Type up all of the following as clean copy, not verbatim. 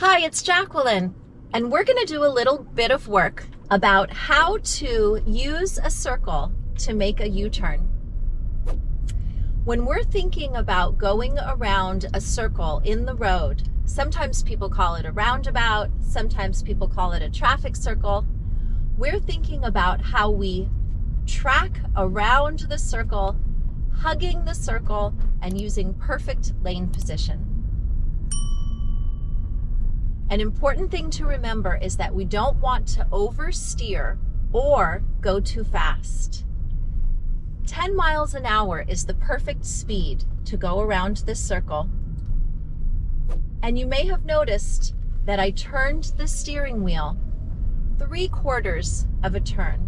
Hi, it's Jacqueline, and we're going to do a little bit of work about how to use a circle to make a U-turn. When we're thinking about going around a circle in the road, sometimes people call it a roundabout, sometimes people call it a traffic circle. We're thinking about how we track around the circle, hugging the circle, and using perfect lane position. An important thing to remember is that we don't want to oversteer or go too fast. 10 miles an hour is the perfect speed to go around this circle. And you may have noticed that I turned the steering wheel 3/4 of a turn.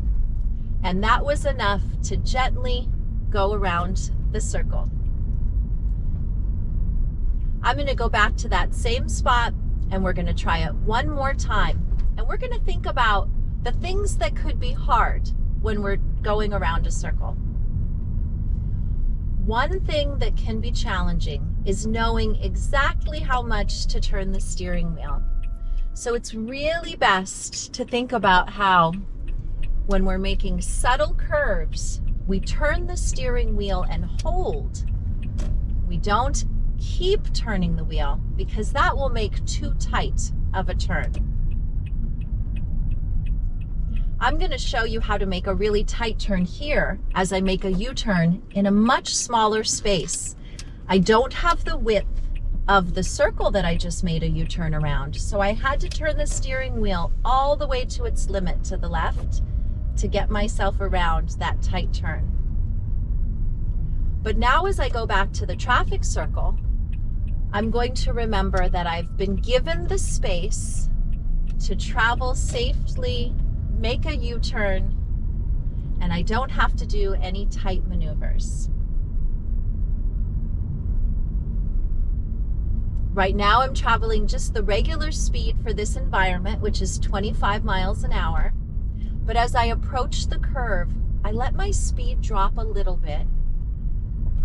And that was enough to gently go around the circle. I'm going to go back to that same spot and we're going to try it one more time. And we're going to think about the things that could be hard when we're going around a circle. One thing that can be challenging is knowing exactly how much to turn the steering wheel. So it's really best to think about how when we're making subtle curves, we turn the steering wheel and hold. We don't keep turning the wheel because that will make too tight of a turn. I'm going to show you how to make a really tight turn here as I make a U-turn in a much smaller space. I don't have the width of the circle that I just made a U-turn around, so I had to turn the steering wheel all the way to its limit to the left to get myself around that tight turn. But now as I go back to the traffic circle, I'm going to remember that I've been given the space to travel safely, make a U-turn, and I don't have to do any tight maneuvers. Right now I'm traveling just the regular speed for this environment, which is 25 miles an hour. But as I approach the curve, I let my speed drop a little bit,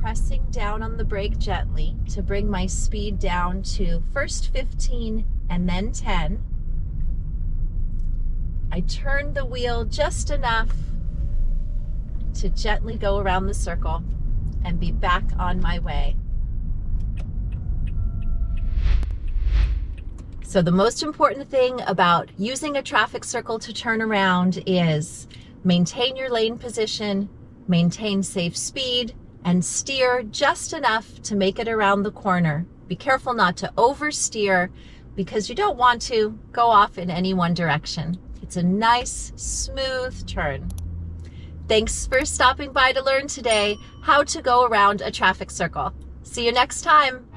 pressing down on the brake gently to bring my speed down to first 15 and then 10. I turn the wheel just enough to gently go around the circle and be back on my way. So the most important thing about using a traffic circle to turn around is maintain your lane position, maintain safe speed, and steer just enough to make it around the corner. Be careful not to oversteer because you don't want to go off in any one direction. It's a nice, smooth turn. Thanks for stopping by to learn today how to go around a traffic circle. See you next time.